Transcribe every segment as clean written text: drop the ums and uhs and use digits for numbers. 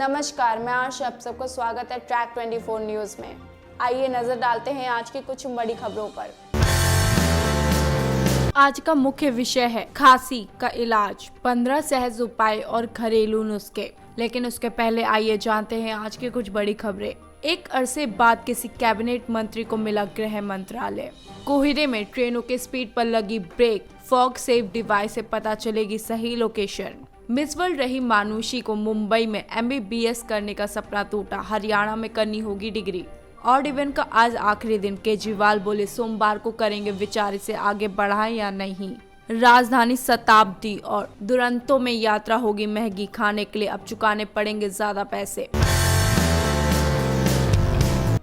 नमस्कार, मैं आर्श, आप सबका स्वागत है ट्रैक 24 न्यूज में। आइए नजर डालते हैं आज की कुछ बड़ी खबरों पर। आज का मुख्य विषय है खांसी का इलाज, 15 सहज उपाय और घरेलू नुस्खे। लेकिन उसके पहले आइए जानते हैं आज की कुछ बड़ी खबरें। एक अरसे बाद किसी कैबिनेट मंत्री को मिला गृह मंत्रालय। कोहिरे में ट्रेनों के स्पीड पर लगी ब्रेक, फॉग सेफ डिवाइस से पता चलेगी सही लोकेशन। मिस वर्ल्ड रही मानुषी को मुंबई में MBBS करने का सपना टूटा, हरियाणा में करनी होगी डिग्री। ऑड इवन का आज आखिरी दिन, केजरीवाल बोले सोमवार को करेंगे विचार इसे आगे बढ़ाएं या नहीं। राजधानी शताब्दी और दुरंतो में यात्रा होगी महंगी, खाने के लिए अब चुकाने पड़ेंगे ज्यादा पैसे।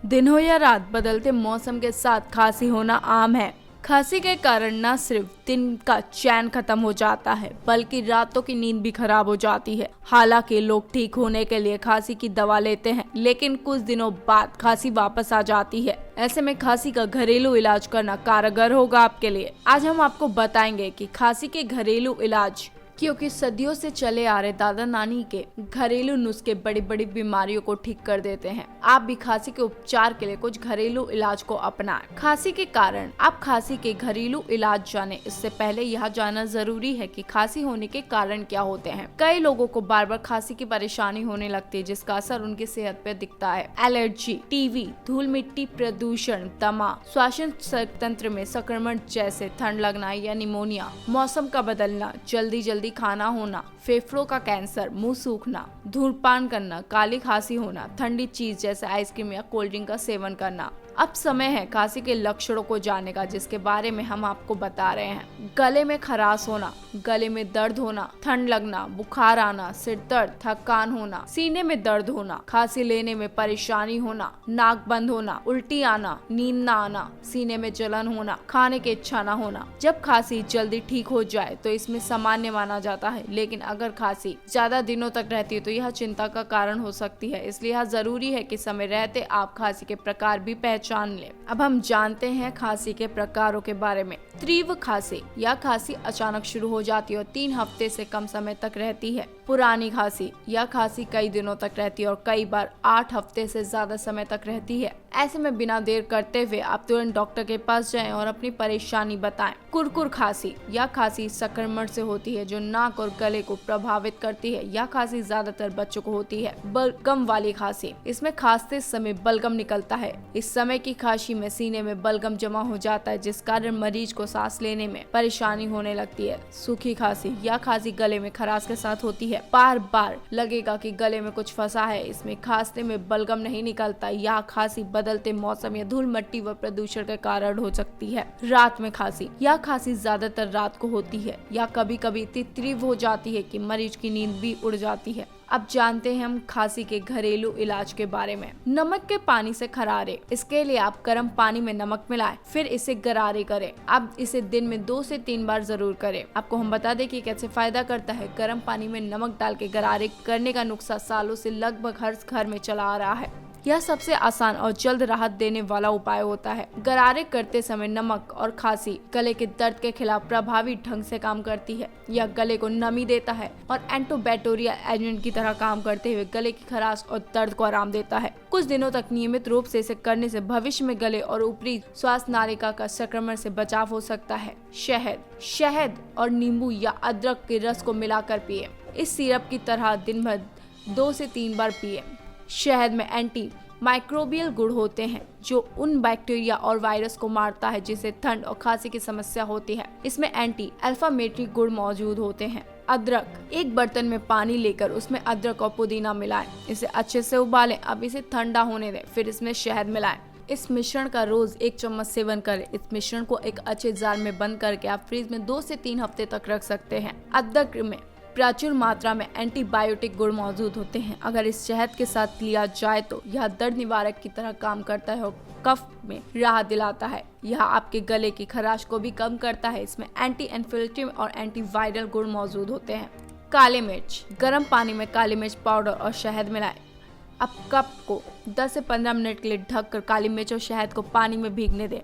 दिन हो या रात, बदलते मौसम के साथ खांसी होना आम है। खांसी के कारण न सिर्फ दिन का चैन खत्म हो जाता है बल्कि रातों की नींद भी खराब हो जाती है। हालांकि लोग ठीक होने के लिए खांसी की दवा लेते हैं, लेकिन कुछ दिनों बाद खांसी वापस आ जाती है। ऐसे में खांसी का घरेलू इलाज करना कारगर होगा आपके लिए। आज हम आपको बताएंगे कि खांसी के घरेलू इलाज, क्योंकि सदियों से चले आ रहे दादा नानी के घरेलू नुस्खे बड़ी बड़ी बीमारियों को ठीक कर देते हैं। आप भी खांसी के उपचार के लिए कुछ घरेलू इलाज को अपनाएं। खांसी के कारण आप खांसी के घरेलू इलाज जाने, इससे पहले यह जानना जरूरी है कि खांसी होने के कारण क्या होते हैं। कई लोगों को बार बार खांसी की परेशानी होने लगती है, जिसका असर उनकी सेहत पर दिखता है। एलर्जी, टीबी, धूल मिट्टी प्रदूषण, दमा, श्वसन तंत्र में संक्रमण जैसे ठंड लगना या निमोनिया, मौसम का बदलना, जल्दी खाना होना, फेफड़ों का कैंसर, मुंह सूखना, धूम्रपान करना, काली खांसी होना, ठंडी चीज जैसे आइसक्रीम या कोल्ड ड्रिंक का सेवन करना। अब समय है खांसी के लक्षणों को जानने का, जिसके बारे में हम आपको बता रहे हैं। गले में खराश होना, गले में दर्द होना, ठंड लगना, बुखार आना, सिर दर्द, थकान होना, सीने में दर्द होना, खांसी लेने में परेशानी होना, नाक बंद होना, उल्टी आना, नींद न आना, सीने में जलन होना, खाने की इच्छा न होना। जब खांसी जल्दी ठीक हो जाए तो इसमें सामान्य माना जाता है, लेकिन अगर खांसी ज्यादा दिनों तक रहती है तो यह चिंता का कारण हो सकती है। इसलिए यह जरूरी है कि समय रहते आप खांसी के प्रकार भी पहचान ले। अब हम जानते हैं खांसी के प्रकारों के बारे में। तीव्र खांसी, यह खांसी अचानक शुरू हो जाती है और 3 हफ्ते से कम समय तक रहती है। पुरानी खांसी, यह खांसी कई दिनों तक रहती है और कई बार 8 हफ्ते से ज्यादा समय तक रहती है। ऐसे में बिना देर करते हुए आप तुरंत डॉक्टर के पास जाएं और अपनी परेशानी बताएं। कुरकुर खांसी, यह खांसी संक्रमण से होती है जो नाक और गले को प्रभावित करती है। यह खांसी ज्यादातर बच्चों को होती है। बलगम वाली खांसी, इसमें खांसते समय बलगम निकलता है। इस समय की खांसी में सीने में बलगम जमा हो जाता है, जिस कारण मरीज को सांस लेने में परेशानी होने लगती है। सूखी खांसी, यह खांसी गले में खराश के साथ होती है। बार बार लगेगा कि गले में कुछ फंसा है। इसमें खांसते में बलगम नहीं निकलता। यह खांसी बदलते मौसम या धूल मिट्टी व प्रदूषण के कारण हो सकती है। रात में खांसी, यह खांसी ज्यादातर रात को होती है। यह कभी कभी इतनी तीव्र हो जाती है कि मरीज की नींद भी उड़ जाती है। अब जानते हैं हम खांसी के घरेलू इलाज के बारे में। नमक के पानी से खरारे, इसके लिए आप गर्म पानी में नमक मिलाएं, फिर इसे गरारे करें। अब इसे दिन में 2 से 3 बार जरूर करें। आपको हम बता दें कि कैसे फायदा करता है। गर्म पानी में नमक डाल के गरारे करने का नुस्खा सालों से लगभग हर घर में चला आ रहा है। यह सबसे आसान और जल्द राहत देने वाला उपाय होता है। गरारे करते समय नमक और खांसी गले के दर्द के खिलाफ प्रभावी ढंग से काम करती है। यह गले को नमी देता है और एंटीबैक्टीरियल एजेंट की तरह काम करते हुए गले की खराश और दर्द को आराम देता है। कुछ दिनों तक नियमित रूप से इसे करने से भविष्य में गले और ऊपरी श्वास नालिका का संक्रमण से बचाव हो सकता है। शहद और नींबू या अदरक के रस को मिलाकर पिए। इस सिरप की तरह दिन भर 2 से 3 बार पिए। शहद में एंटी माइक्रोबियल गुण होते हैं जो उन बैक्टीरिया और वायरस को मारता है जिसे ठंड और खांसी की समस्या होती है। इसमें एंटी अल्फामेट्रिक गुण मौजूद होते हैं। अदरक, एक बर्तन में पानी लेकर उसमें अदरक और पुदीना मिलाएं, इसे अच्छे से उबालें। अब इसे ठंडा होने दें, फिर इसमें शहद मिलाएं। इस मिश्रण का रोज 1 चम्मच सेवन करें। इस मिश्रण को एक अच्छे जार में बंद करके आप फ्रिज में 2 से 3 हफ्ते तक रख सकते हैं। अदरक में प्रचुर मात्रा में एंटीबायोटिक गुण मौजूद होते हैं। अगर इस शहद के साथ लिया जाए तो यह दर्द निवारक की तरह काम करता है और कफ में राहत दिलाता है। यह आपके गले की खराश को भी कम करता है। इसमें एंटी इन्फ्लेमेटरी और एंटीवायरल गुण मौजूद होते हैं। काली मिर्च, गर्म पानी में काली मिर्च पाउडर और शहद मिलाएं। अब कप को 10 से 15 मिनट के लिए ढककर काली मिर्च और शहद को पानी में भीगने दें,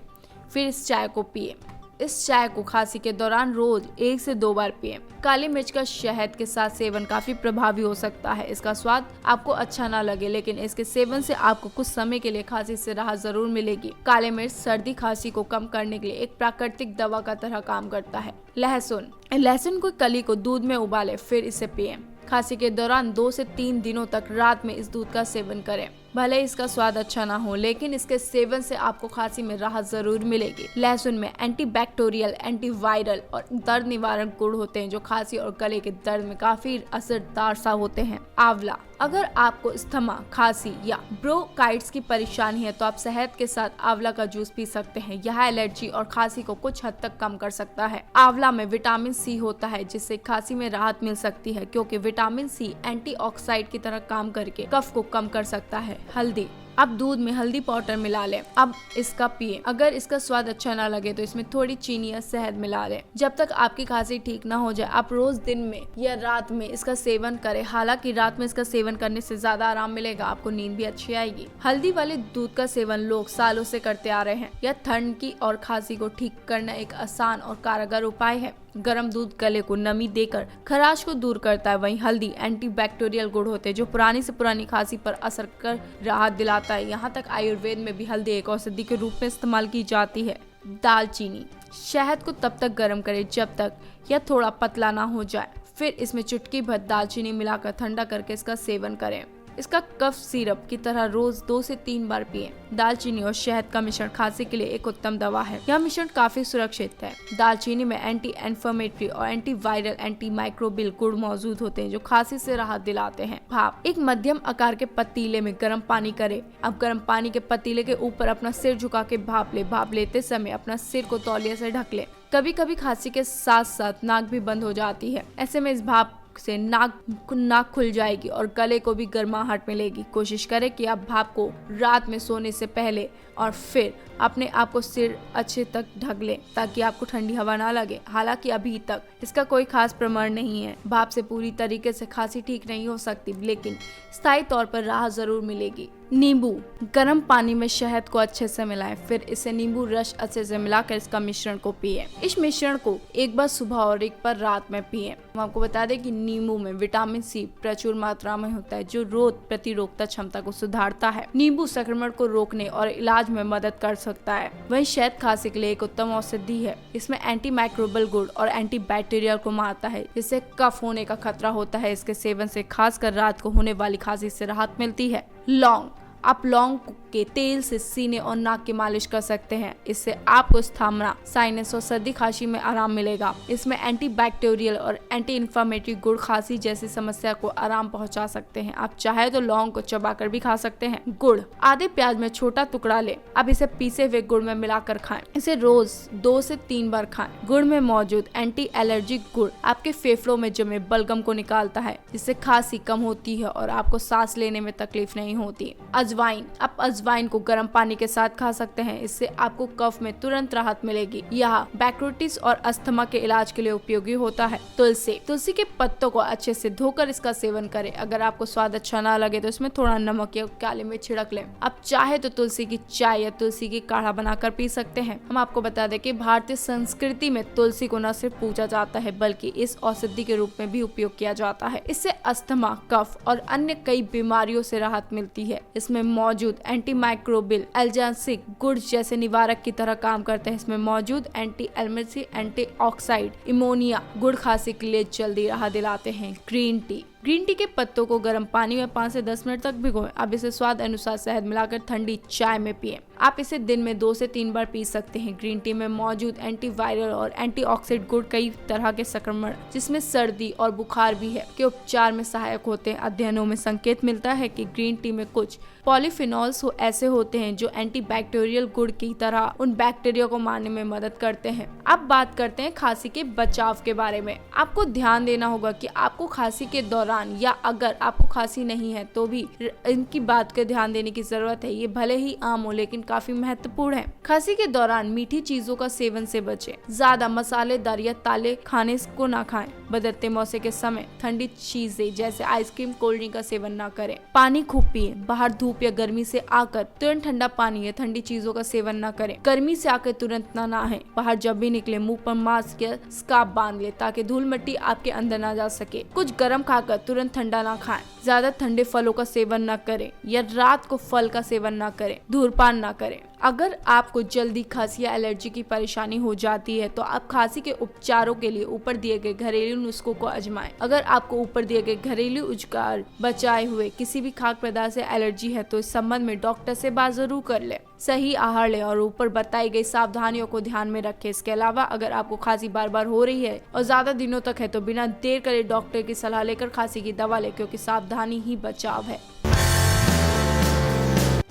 फिर इस चाय को पिए। इस चाय को खांसी के दौरान रोज 1 से 2 बार पिएं। काली मिर्च का शहद के साथ सेवन काफी प्रभावी हो सकता है। इसका स्वाद आपको अच्छा ना लगे, लेकिन इसके सेवन से आपको कुछ समय के लिए खांसी से राहत जरूर मिलेगी। काली मिर्च सर्दी खांसी को कम करने के लिए एक प्राकृतिक दवा का तरह काम करता है। लहसुन की कली को दूध में उबालें, फिर इसे पिएं। खांसी के दौरान 2 से 3 दिनों तक रात में इस दूध का सेवन करें। भले इसका स्वाद अच्छा ना हो, लेकिन इसके सेवन से आपको खांसी में राहत जरूर मिलेगी। लहसुन में एंटीबैक्टीरियल, एंटीवायरल और दर्द निवारक गुण होते हैं जो खांसी और गले के दर्द में काफी असरदार सा होते हैं। आंवला, अगर आपको अस्थमा, खांसी या ब्रोंकाइटिस की परेशानी है तो आप शहद के साथ आंवला का जूस पी सकते हैं। यह एलर्जी और खांसी को कुछ हद तक कम कर सकता है। आंवला में विटामिन सी होता है जिससे खांसी में राहत मिल सकती है, क्योंकि विटामिन सी एंटीऑक्सीडेंट की तरह काम करके कफ को कम कर सकता है। हल्दी, अब दूध में हल्दी पाउडर मिला लें, अब इसका पिए। अगर इसका स्वाद अच्छा ना लगे तो इसमें थोड़ी चीनी या शहद मिला लें। जब तक आपकी खांसी ठीक ना हो जाए आप रोज दिन में या रात में इसका सेवन करें। हालांकि रात में इसका सेवन करने से ज्यादा आराम मिलेगा, आपको नींद भी अच्छी आएगी। हल्दी वाले दूध का सेवन लोग सालों से करते आ रहे हैं। यह ठंड की और खांसी को ठीक करना एक आसान और कारगर उपाय है। गर्म दूध गले को नमी देकर खराश को दूर करता है। वहीं हल्दी एंटीबैक्टीरियल गुण होते हैं जो पुरानी से पुरानी खांसी पर असर कर राहत दिलाता है। यहाँ तक आयुर्वेद में भी हल्दी एक औषधि के रूप में इस्तेमाल की जाती है। दालचीनी, शहद को तब तक गर्म करें जब तक यह थोड़ा पतला ना हो जाए, फिर इसमें चुटकी भर दालचीनी मिलाकर ठंडा करके इसका सेवन करें। इसका कफ सिरप की तरह रोज 2 से 3 बार पिएं। दालचीनी और शहद का मिश्रण खांसी के लिए एक उत्तम दवा है। यह मिश्रण काफी सुरक्षित है। दालचीनी में एंटी इन्फ्लेमेटरी और एंटीवायरल, एंटी माइक्रोबियल गुण मौजूद होते हैं जो खांसी से राहत दिलाते हैं। भाप, एक मध्यम आकार के पतीले में गर्म पानी करें। अब गर्म पानी के पतीले के ऊपर अपना सिर झुका के भाप ले। भाप लेते समय अपना सिर को तौलिया से ढक ले। कभी कभी खांसी के साथ साथ नाक भी बंद हो जाती है। ऐसे में इस भाप से नाक खुल जाएगी और गले को भी गर्माहट मिलेगी। कोशिश करें कि आप भाप को रात में सोने से पहले और फिर अपने आप को सिर अच्छे तक ढक लें ताकि आपको ठंडी हवा ना लगे। हालांकि अभी तक इसका कोई खास प्रमाण नहीं है। भाप से पूरी तरीके से खांसी ठीक नहीं हो सकती, लेकिन स्थायी तौर पर राहत जरूर मिलेगी। नींबू, गर्म पानी में शहद को अच्छे से मिलाएं, फिर इसे नींबू रस अच्छे से मिलाकर इसका मिश्रण को पिएं। इस मिश्रण को एक बार सुबह और एक बार रात में पिएं। हम आपको बता दें कि नींबू में विटामिन सी प्रचुर मात्रा में होता है जो रोग प्रतिरोधक क्षमता को सुधारता है। नींबू संक्रमण को रोकने और इलाज में मदद कर सकता है। वहीं शहद खांसी के लिए एक उत्तम औषधि है। इसमें एंटी माइक्रोबियल गुण और एंटी बैक्टीरियल को मारता है जिससे कफ होने का खतरा होता है। इसके सेवन से खासकर रात को होने वाली खांसी से राहत मिलती है। लौंग, आप लौंग के तेल से सीने और नाक की मालिश कर सकते हैं। इससे आपको अस्थमा, साइनस और सर्दी खांसी में आराम मिलेगा। इसमें एंटीबैक्टीरियल और एंटी इन्फ्लेमेटरी गुण खांसी जैसी समस्या को आराम पहुंचा सकते हैं। आप चाहे तो लौंग को चबाकर भी खा सकते हैं। गुड़, आधे प्याज में छोटा टुकड़ा ले। अब इसे पीसे हुए गुड़ में मिलाकर खाएं। इसे रोज 2 से 3 बार खाएं। गुड़ में मौजूद एंटी एलर्जिक गुण आपके फेफड़ों में जमे बलगम को निकालता है जिससे खांसी कम होती है और आपको सांस लेने में तकलीफ नहीं होती। अजवाइन, आप अजवाइन को गर्म पानी के साथ खा सकते हैं। इससे आपको कफ में तुरंत राहत मिलेगी। यह ब्रोंकाइटिस और अस्थमा के इलाज के लिए उपयोगी होता है। तुलसी के पत्तों को अच्छे से धोकर इसका सेवन करें। अगर आपको स्वाद अच्छा ना लगे तो इसमें थोड़ा नमक या काली मिर्च छिड़क लें। आप चाहे तो तुलसी की चाय या तुलसी की काढ़ा बनाकर पी सकते हैं। हम आपको बता दें कि भारतीय संस्कृति में तुलसी को न सिर्फ पूजा जाता है बल्कि इस औषधि के रूप में भी उपयोग किया जाता है। इससे अस्थमा, कफ और अन्य कई बीमारियों से राहत मिलती है। इसमें मौजूद एंटी माइक्रोबियल एल्जासिक गुण जैसे निवारक की तरह काम करते हैं। इसमें मौजूद anti allergy, anti oxide, ammonia गुण खांसी के लिए जल्दी राहत दिलाते हैं। ग्रीन टी के पत्तों को गर्म पानी में 5 से 10 मिनट तक भिगोएं। अब इसे स्वाद अनुसार शहद मिलाकर ठंडी चाय में पिएं। आप इसे दिन में 2 से 3 बार पी सकते हैं। ग्रीन टी में मौजूद एंटीवायरल और एंटीऑक्सीडेंट गुण कई तरह के संक्रमण जिसमें सर्दी और बुखार भी है के उपचार में सहायक होते हैं। अध्ययनों में संकेत मिलता है कि ग्रीन टी में कुछ पॉलीफिनॉल्स ऐसे होते हैं जो एंटीबैक्टीरियल गुण की तरह उन बैक्टीरिया को मारने में मदद करते हैं। अब बात करते हैं खांसी के बचाव के बारे में। आपको ध्यान देना होगा कि आपको खांसी के दौरान या अगर आपको खांसी नहीं है तो भी इनकी बात का ध्यान देने की जरूरत है। ये भले ही आम हो लेकिन काफी महत्वपूर्ण है। खांसी के दौरान मीठी चीजों का सेवन से बचें। ज्यादा मसालेदार या ताले खाने को ना खाएं। बदलते मौसम के समय ठंडी चीजें जैसे आइसक्रीम, कोल्ड ड्रिंक का सेवन न करें। पानी खूब पिए। बाहर धूप या गर्मी से आकर तुरंत ठंडा पानी या ठंडी चीजों का सेवन न करें। गर्मी से आकर तुरंत न नहाएं। बाहर जब भी निकले मुंह पर मास्क या स्कार्फ बांध ले ताकि धूल मिट्टी आपके अंदर न जा सके। कुछ गर्म खाकर तुरंत ठंडा ना खाएं। ज्यादा ठंडे फलों का सेवन न करें या रात को फल का सेवन न करें। धूम्रपान न करें। अगर आपको जल्दी खांसी या एलर्जी की परेशानी हो जाती है तो आप खांसी के उपचारों के लिए ऊपर दिए गए घरेलू नुस्खों को आजमाएं। अगर आपको ऊपर दिए गए घरेलू उपचार बचाए हुए किसी भी खाद्य पदार्थ से एलर्जी है तो इस संबंध में डॉक्टर से बात जरूर कर लें। सही आहार लें और ऊपर बताई गई सावधानियों को ध्यान में रखें। इसके अलावा अगर आपको खांसी बार बार हो रही है और ज्यादा दिनों तक है तो बिना देर करे डॉक्टर की सलाह लेकर खांसी की दवा लें, क्योंकि सावधानी ही बचाव है।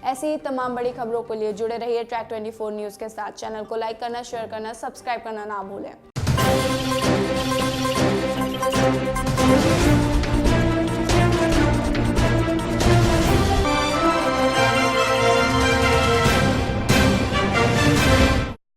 ऐसी ही तमाम बड़ी खबरों के लिए जुड़े रहिए ट्रैक 24 न्यूज के साथ। चैनल को लाइक करना, शेयर करना, सब्सक्राइब करना ना भूलें।